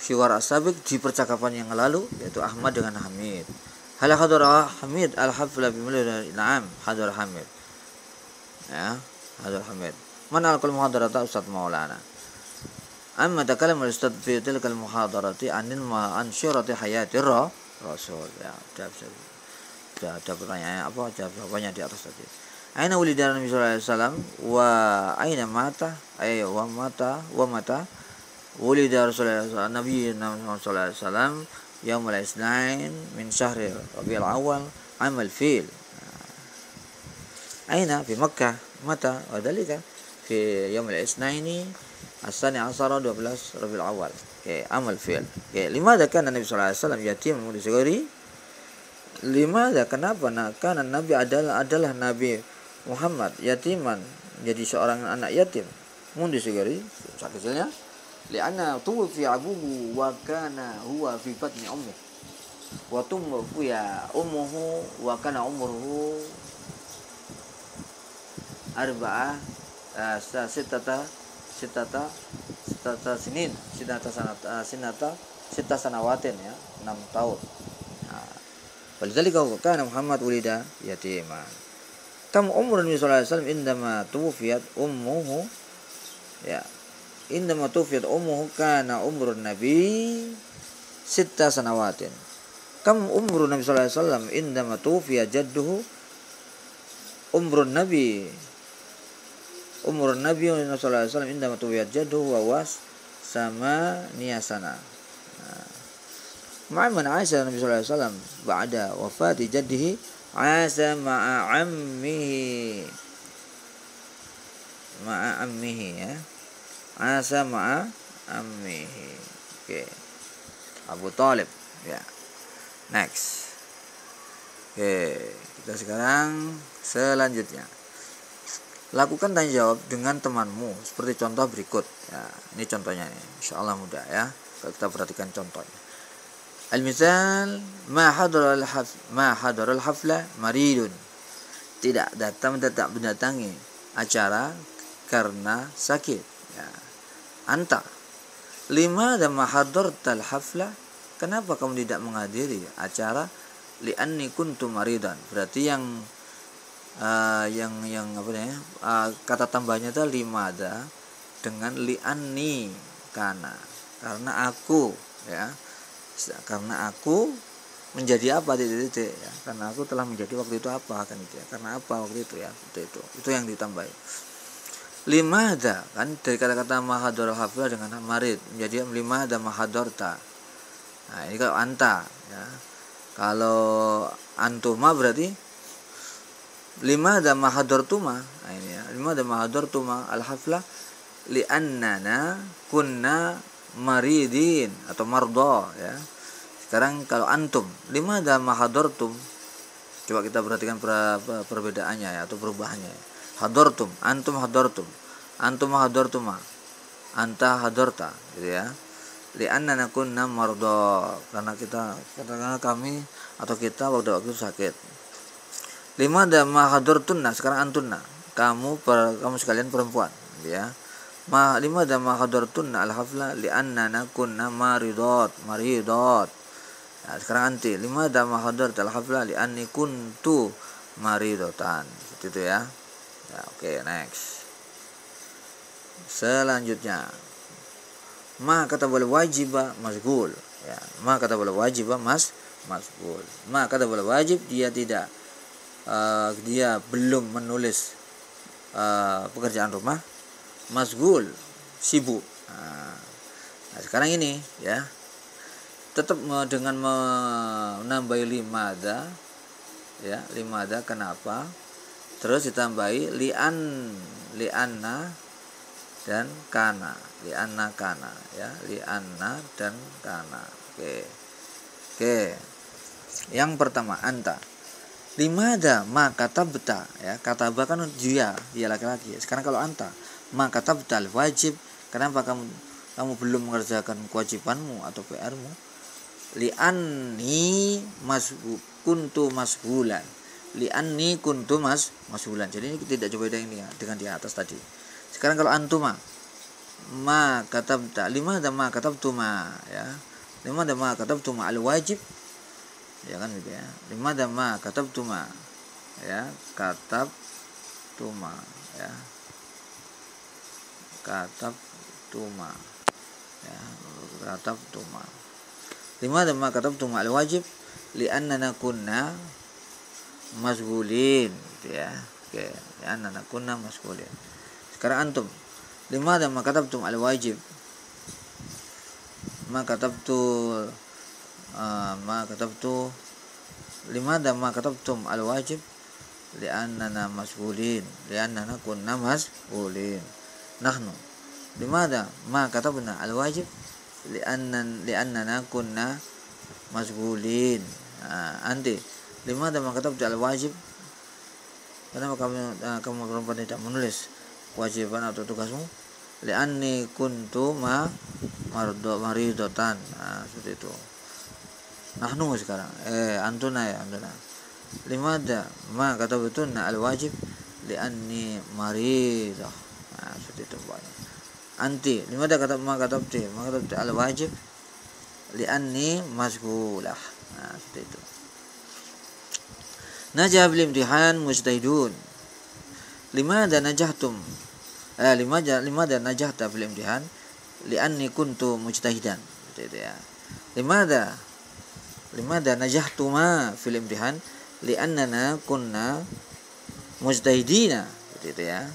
hiwar as-sabiq, di percakapan yang lalu, yaitu Ahmad dengan Hamid. Hal hadara Hamid al-hafla bi mulad? Na'am, hadara Hamid. Ya, hadara Hamid. Man alqal muhadarata Ustadz Maulana. Amma takallama al-Ustadz fi tilka al-muhadarati an syirati hayatir Rasul. Ya, ada pertanyaan jawabannya di atas tadi. Aina wulida Nabi sallallahu alaihi wasallam wa aina mata? Wa mata wulida Rasulullah Nabi sallallahu alaihi wasallam yaumul isnain min syahri Rabiul Awal amal fil. Aina fi Makkah, mata wa dalika fi yaumul isnaini as-sani asara 12 Rabiul Awal. Oke, amal fil. Oke, limadha kana Nabi sallallahu alaihi wasallam yatim mundu sigari? Limadha, kenapa? Karena Nabi adalah Nabi Muhammad yatiman, jadi seorang anak yatim mundu sigari, saat kecilnya. Li'anna tuwfi abuhu wa kana huwa fi batni ummi wa tuwfiya ummuhu wa kana umruhu arba'a sitata sanawatin, ya, 6 tahun. Walidzalika kana Muhammad wulida yatiman. Kam umrun Nabi sallallahu alaihi wasallam indama tuwfiyat ummuhu, ya, indama tuwfiyat ummuhu kana umrun Nabi 6 sanawatin. Kam umrun Nabi sallallahu alaihi wasallam indama tuwfiya jadduhu? Umrun Nabi sallallahu alaihi wasallam indama tuwfiya jadduhu wa was sama niyasana. Ma'aman Aisyah Nabi sallallahu alaihi wasallam ba'da wafati jaddihi asa ma'a ammihi, ya. Asa ma'a ammihi. Oke. Abu Thalib, ya. Next. Oke, kita sekarang selanjutnya. Lakukan tanya jawab dengan temanmu seperti contoh berikut. Ya, ini contohnya nih. Insyaallah mudah, ya. Kita perhatikan contohnya. Al-misal ma hadara al-hafla maridun. tidak mendatangi acara karena sakit. Ya. Anta lima dan mahadartal haflah, kenapa kamu tidak menghadiri acara? Li'anni kuntu maridan. Berarti yang apa namanya? Kata tambahnya itu limada dengan li'anni karena aku, ya. Karena aku menjadi apa titik-titik, ya. Karena aku telah menjadi waktu itu apa kan itu ya. Karena apa waktu itu ya, itu yang ditambah. Limada kan dari kata-kata mahador haflah dengan marid menjadi limada mahadorta. Nah, ini kalau anta, ya. Kalau antuma berarti limada mahadortuma. Nah, ini ya. Limada mahadortuma al-haflah li'annana kunna maridin atau mardo, ya. Sekarang kalau antum, limada mahadortum, coba kita perhatikan perbedaannya, ya, atau perubahannya. Hadortum, antum hadortum, antum hadortuma, anta hadorta, gitu ya. Li'annana kunna mardo, karena kami atau kita waktu itu sakit. Limada mahadortunna, sekarang antunna, kamu sekalian perempuan, gitu ya. Limada mahadortunna al-hafla li'annana kunna maridot. Nah, sekarang anti limada mahadortal hafla li'anni kuntu maridotan, seperti itu ya. Ya, oke, next. Selanjutnya, ma kata boleh wajibah masgul, ya. Ma kata boleh wajibah masgul. Ma kata boleh wajib, dia tidak dia belum menulis pekerjaan rumah. Masgul, sibuk. Nah, sekarang ini, ya, tetap dengan menambahi limada, ya, limada kenapa? Terus ditambahi li'anna dan kana, li'anna kana, ya, li'anna dan kana. Oke. Yang pertama anta. Limada ma katabta, ya, kataba kan dia laki-laki. Sekarang kalau anta ma katabta wajib, kenapa kamu belum mengerjakan kewajibanmu atau PR-mu? Li'anni kuntu mashulan. Li'anni kuntu mashulan. Jadi ini tidak coba ini ya, dengan di atas tadi. Sekarang kalau antuma ma katabta, limada ma katabtuma, ya. Limada ma katabtuma al wajib, ya kan gitu ya. Limada ma katabtuma, ya, katabtuma, ya. Katabtuma, ya, katabtuma. Limada ma katabtuma al wajib li'annana kunna masgulin, gitu ya. Oke, li'annana kunna masgulin. Sekarang antum, limada ma katabtum al wajib, ma katabtu limada ma katabtum al wajib li'annana masgulin, li'annana kunna masgulin. Nahnu limada ma katabna al wajib li'annana kunna masgulin. Anti limada ma katabta al wajib, kenapa kamu perempuan tidak menulis kewajiban atau tugasmu? Li'anni kuntu maridotan. Nah, seperti itu. Nahnu sekarang. Antuna, ya, antuna. Limada ma katabtunna al wajib li'anni maridah. Nah, seperti itu banyak. Anti limada ma katabti al wajib li'anni masghulah. Nah, seperti itu. Najah bil imtihan mujtahidun. Limada najahtum? Limada najahta bil imtihan? Li'anni kuntu mujtahidan. Gitu ya. Limada najahtuma fil imtihan? Li'annana kunna mujtahidina. Gitu ya.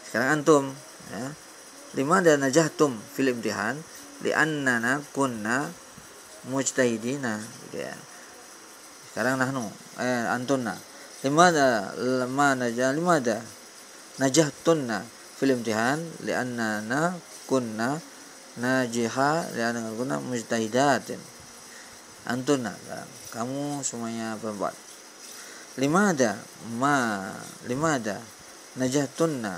Sekarang antum, ya. Limada najahtum fil imtihan? Li'annana kunna mujtahidina. Gitu ya. Sekarang nahnu, antunna. Limada najahtunna fil imtihan? Li'annana kunna najiha, li'annana kunna mujtahidatin. Antunna, kamu semuanya perempuan. Limada najahtunna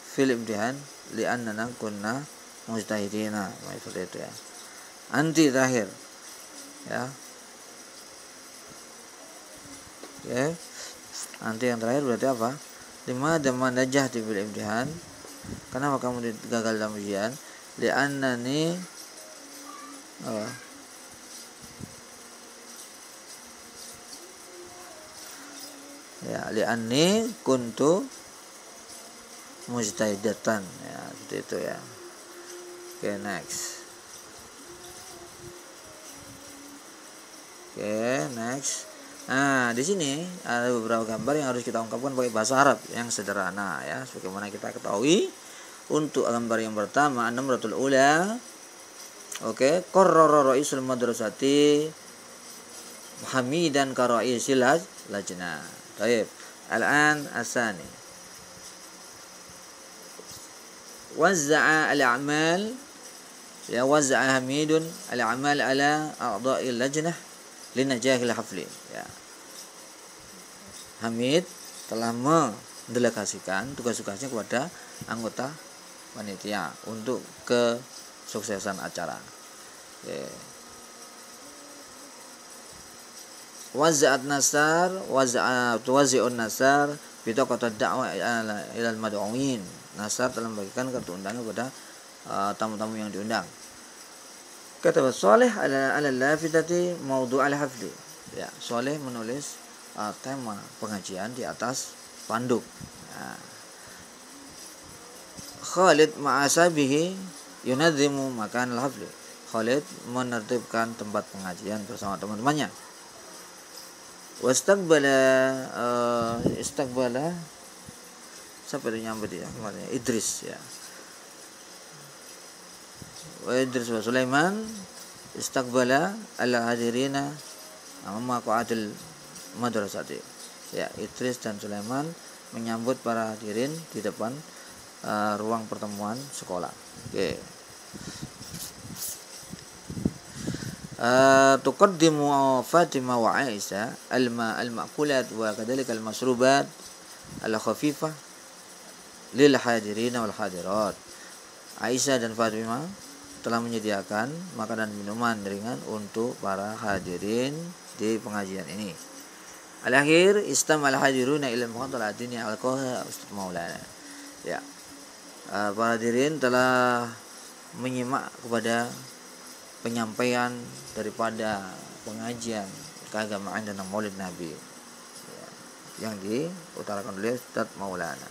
fil imtihan? Li'annana kunna mujtahidina. Seperti itu ya. Anti terakhir, ya. Okay. Nanti yang terakhir berarti apa? Lima daman najah bil imtihan. Kenapa kamu gagal dalam ujian? Li'annani li'anni kuntu mujtahidatan, ya seperti itu ya. Oke, next. Nah, di sini ada beberapa gambar yang harus kita ungkapkan pakai bahasa Arab yang sederhana ya. Sebagaimana kita ketahui, untuk gambar yang pertama, an-namratul ula. Oke, qarrara ra'isul madrasati hamidan ka ra'isil lajnah. Baik. Al-an asani. Wazza'a al-a'mal, ya, wazza'a Hamidun al-a'mal ala a'dha'il lajnah linajahil hafli, ya. Hamid telah mendelegasikan tugas-tugasnya kepada anggota panitia untuk kesuksesan acara. Waza'at nasar wazi'un nasar bitaqat ad-da'wa ila al-mad'uin. Nasar telah membagikan kartu undangan kepada tamu-tamu yang diundang. Kata Saleh ala lafidati mawdu' al-hafli. Ya, Saleh menulis tema pengajian di atas panduk. Nah. Khalid ma'asabihi yunadzimu makan al-hafli. Khalid menertibkan tempat pengajian bersama teman-temannya. Istaqbala siapa yang nyampe dia kemarin? Idris, ya. Wa Idris wa Sulaiman istaqbala al-hadirina amma qa'atil madrasati. Ya, Idris dan Sulaiman menyambut para hadirin di depan ruang pertemuan sekolah. Oke. Tuqaddimu Fatimah wa Aisyah al-ma'kulat wa kadzalika al-masrubat al-khafifah lil hadirin wal hadirat. Aisyah dan Fatimah telah menyediakan makanan minuman ringan untuk para hadirin di pengajian ini. Al-akhir istamal hadiruna ila al-muhadaratini al-qaha Ustaz Maulana. Ya. Para hadirin telah menyimak kepada penyampaian daripada pengajian keagamaan dan Maulid Nabi, ya, yang diutarakan oleh Ustaz Maulana.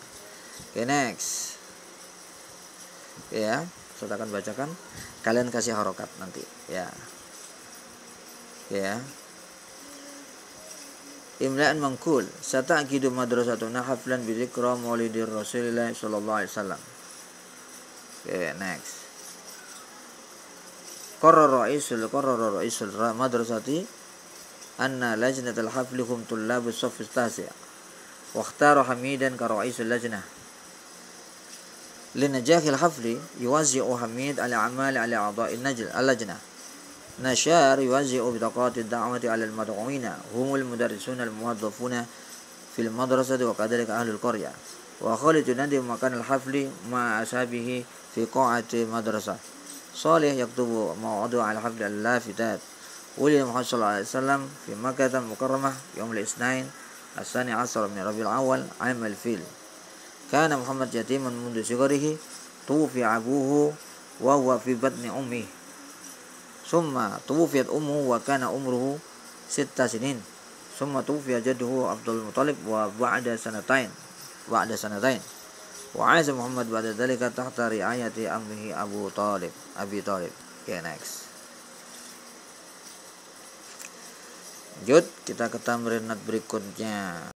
Oke, next. Ya, saya akan bacakan, kalian kasih harokat nanti, ya. Ya. Imla'an mangkul, sata'kidu madrasatuna haflan bi dzikra Maulidir Rasulillah sallallahu alaihi wasallam. Oke, next. Qarrara ra'isul madrasati anna lajnatal hafli hum tullabus saff as-tasi' wa ikhtara Hamidan ka ra'isul lajnah. Linajahil hafli yuwazzi'u Hamid al-a'mal ala a'dha'in al-lajnah. Nashar yuwazzi'u bitaqati ad-da'wati ala al-mad'uina humul mudarrisuna al-muwazzafuna fil madrasati wa kadhalika ahlul qaryah. Wa Khalid yunadi makan al-hafli ma'a ashabihi fi qa'ati madrasah. Salih yaktubu maw'adu ala hafli al-lafitat. Wulid Muhammad sallallahu alaihi wasallam fi Makkah al-Mukarramah yawm al-Itsnain as-sani 'ashar min Rabiul Awwal 'am al-fil. Kana Muhammad yatiman mundu sigarihi tuwfi abuhu wa huwa fi batni ummihi. Summa tuwfiyat ummuhu wa kana umruhu 6 sinin. Summa tuwfiya jadduhu Abdul Muttalib wa ba'da sanatain. Wa 'aza Muhammad ba'da dzalika tahta ri'ayati ammihi Abi Talib. Okay, next. Lanjut kita ke tamrinat berikutnya.